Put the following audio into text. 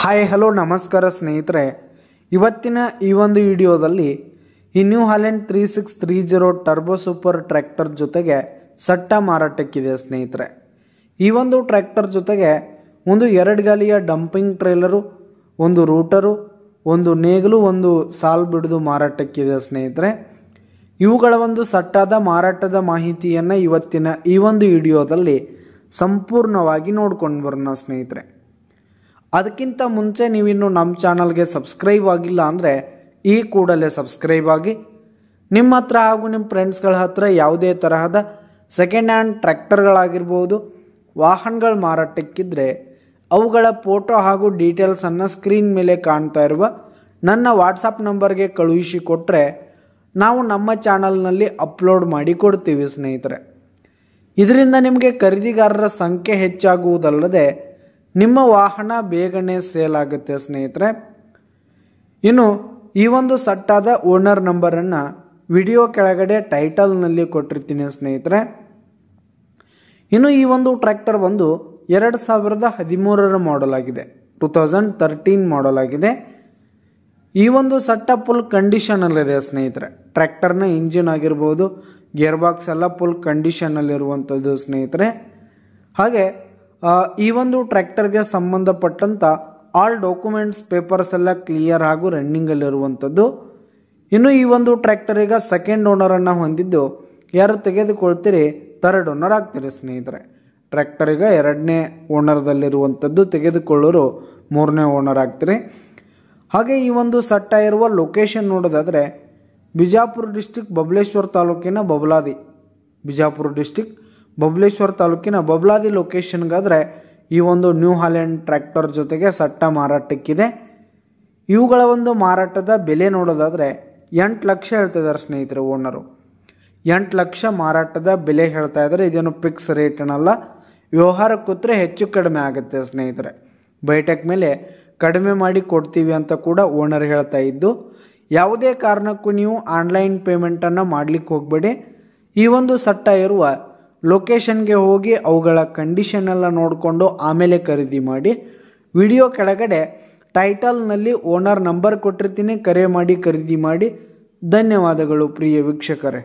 Hi hello ನಮಸ್ಕಾರ ಸ್ನೇಹಿತರೆ, ಇವತ್ತಿನ ಈ ಒಂದು ವಿಡಿಯೋದಲ್ಲಿ ಈ new Holland 3630 turbo super tractor ಜೊತೆಗೆ ಸಟ್ಟ ಮಾರಾಟಕ್ಕಿದೆ ಸ್ನೇಹಿತರೆ. ಈ ಒಂದು ಟ್ರ್ಯಾಕ್ಟರ್ ಜೊತೆಗೆ ಒಂದು 2 ಗಾಲಿಯ ಡಂಪಿಂಗ್ ಟ್ರೇಲರು, ಒಂದು ರೂಟರು, ಒಂದು ನೇಗಿಲು, ಒಂದು ಸಾಲ್ ಬಿಡುದು ಮಾರಾಟಕ್ಕಿದೆ ಸ್ನೇಹಿತರೆ. ಇವುಗಳ ಒಂದು ಸಟ್ಟಾದ ಮಾರಾಟದ ಮಾಹಿತಿಯನ್ನು ಇವತ್ತಿನ ಈ ಒಂದು ವಿಡಿಯೋದಲ್ಲಿ ಸಂಪೂರ್ಣವಾಗಿ ನೋಡ್ಕೊಂಡು ಬರೋಣ ಸ್ನೇಹಿತರೆ. ಅದಕ್ಕಿಂತ ಮುಂಚೆ ನೀವಿನ್ನು ನಮ್ಮ ಚಾನಲ್ಗೆ ಸಬ್ಸ್ಕ್ರೈಬ್ ಆಗಿಲ್ಲ ಅಂದರೆ ಈ ಕೂಡಲೇ ಸಬ್ಸ್ಕ್ರೈಬ್ ಆಗಿ. ನಿಮ್ಮ ಹತ್ರ ಹಾಗೂ ನಿಮ್ಮ ಫ್ರೆಂಡ್ಸ್ಗಳ ಹತ್ರ ಯಾವುದೇ ತರಹದ ಸೆಕೆಂಡ್ ಹ್ಯಾಂಡ್ ಟ್ರ್ಯಾಕ್ಟರ್ಗಳಾಗಿರ್ಬೋದು, ವಾಹನಗಳ ಮಾರಾಟಕ್ಕಿದ್ರೆ ಅವುಗಳ ಫೋಟೋ ಹಾಗೂ ಡೀಟೇಲ್ಸನ್ನು ಸ್ಕ್ರೀನ್ ಮೇಲೆ ಕಾಣ್ತಾ ಇರುವ ನನ್ನ ವಾಟ್ಸಪ್ ನಂಬರ್ಗೆ ಕಳುಹಿಸಿ ಕೊಟ್ಟರೆ ನಾವು ನಮ್ಮ ಚಾನಲ್ನಲ್ಲಿ ಅಪ್ಲೋಡ್ ಮಾಡಿ ಕೊಡ್ತೀವಿ ಸ್ನೇಹಿತರೆ. ಇದರಿಂದ ನಿಮಗೆ ಖರೀದಿಗಾರರ ಸಂಖ್ಯೆ ಹೆಚ್ಚಾಗುವುದಲ್ಲದೆ ನಿಮ್ಮ ವಾಹನ ಬೇಗನೆ ಸೇಲ್ ಆಗುತ್ತೆ ಸ್ನೇಹಿತರೆ. ಇನ್ನು ಈ ಒಂದು ಸಟ್ಟಾದ ಓನರ್ ನಂಬರನ್ನು ವಿಡಿಯೋ ಕೆಳಗಡೆ ಟೈಟಲ್ನಲ್ಲಿ ಕೊಟ್ಟಿರ್ತೀನಿ ಸ್ನೇಹಿತರೆ. ಇನ್ನು ಈ ಒಂದು ಟ್ರ್ಯಾಕ್ಟರ್ ಬಂದು 2013 ಮಾಡೆಲ್ ಆಗಿದೆ, 2013 ಮಾಡೆಲ್ ಆಗಿದೆ. ಈ ಒಂದು ಸಟ್ಟ ಫುಲ್ ಕಂಡೀಷನಲ್ಲಿದೆ ಸ್ನೇಹಿತರೆ. ಟ್ರ್ಯಾಕ್ಟರ್ನ ಇಂಜಿನ್ ಆಗಿರ್ಬೋದು, ಗೇರ್ ಬಾಕ್ಸ್ ಎಲ್ಲ ಫುಲ್ ಕಂಡೀಷನಲ್ಲಿರುವಂಥದ್ದು ಸ್ನೇಹಿತರೆ. ಹಾಗೆ ಈ ಒಂದು ಟ್ರ್ಯಾಕ್ಟರ್ಗೆ ಸಂಬಂಧಪಟ್ಟಂಥ ಆಲ್ ಡಾಕ್ಯುಮೆಂಟ್ಸ್ ಪೇಪರ್ಸ್ ಎಲ್ಲ ಕ್ಲಿಯರ್ ಹಾಗೂ ರನ್ನಿಂಗಲ್ಲಿರುವಂಥದ್ದು. ಇನ್ನು ಈ ಒಂದು ಟ್ರ್ಯಾಕ್ಟರ್ ಈಗ ಸೆಕೆಂಡ್ ಓನರನ್ನು ಹೊಂದಿದ್ದು, ಯಾರು ತೆಗೆದುಕೊಳ್ತೀರಿ ಥರ್ಡ್ ಓನರ್ ಆಗ್ತೀರಿ ಸ್ನೇಹಿತರೆ. ಟ್ರ್ಯಾಕ್ಟರ್ ಈಗ 2ನೇ ಓನರ್ದಲ್ಲಿರುವಂಥದ್ದು, ತೆಗೆದುಕೊಳ್ಳೋರು 3ನೇ ಓನರ್ ಆಗ್ತೀರಿ. ಹಾಗೆ ಈ ಒಂದು ಸಟ್ಟ ಇರುವ ಲೊಕೇಶನ್ ನೋಡೋದಾದರೆ ಬಿಜಾಪುರ ಡಿಸ್ಟಿಕ್ ಬಬಲೇಶ್ವರ ತಾಲೂಕಿನ ಬಬಲಾದಿ, ಬಿಜಾಪುರ ಡಿಸ್ಟಿಕ್ ಬಬಲೇಶ್ವರ ತಾಲೂಕಿನ ಬಬಲಾದಿ ಲೊಕೇಶನ್ಗಾದರೆ ಈ ಒಂದು ನ್ಯೂ ಹಾಲೆಂಡ್ ಟ್ರ್ಯಾಕ್ಟರ್ ಜೊತೆಗೆ ಸಟ್ಟ ಮಾರಾಟಕ್ಕಿದೆ. ಇವುಗಳ ಒಂದು ಮಾರಾಟದ ಬೆಲೆ ನೋಡೋದಾದರೆ 8 ಲಕ್ಷ ಹೇಳ್ತಿದ್ದಾರೆ ಸ್ನೇಹಿತರೆ ಓನರು. 8 ಲಕ್ಷ ಮಾರಾಟದ ಬೆಲೆ ಹೇಳ್ತಾ ಇದ್ದಾರೆ. ಇದೇನು ಫಿಕ್ಸ್ ರೇಟ್ ಏನಲ್ಲ, ವ್ಯವಹಾರಕ್ಕೆ ಕೂತ್ರೆ ಹೆಚ್ಚು ಕಡಿಮೆ ಆಗುತ್ತೆ ಸ್ನೇಹಿತರೆ. ಬೈಟೆಕ್ ಮೇಲೆ ಕಡಿಮೆ ಮಾಡಿ ಕೊಡ್ತೀವಿ ಅಂತ ಕೂಡ ಓನರ್ ಹೇಳ್ತಾ ಇದ್ದು, ಯಾವುದೇ ಕಾರಣಕ್ಕೂ ನೀವು ಆನ್ಲೈನ್ ಪೇಮೆಂಟನ್ನು ಮಾಡಲಿಕ್ಕೆ ಹೋಗಬೇಡಿ. ಈ ಒಂದು ಸಟ್ಟ ಇರುವ ಲೊಕೇಶನ್ಗೆ ಹೋಗಿ ಅವುಗಳ ಕಂಡೀಷನ್ ಎಲ್ಲ ನೋಡಿಕೊಂಡು ಆಮೇಲೆ ಖರೀದಿ ಮಾಡಿ. ವಿಡಿಯೋ ಕೆಳಗಡೆ ಟೈಟಲ್ನಲ್ಲಿ ಓನರ್ ನಂಬರ್ ಕೊಟ್ಟಿರ್ತೀನಿ, ಕರೆ ಮಾಡಿ ಖರೀದಿ ಮಾಡಿ. ಧನ್ಯವಾದಗಳು ಪ್ರಿಯ ವೀಕ್ಷಕರೇ.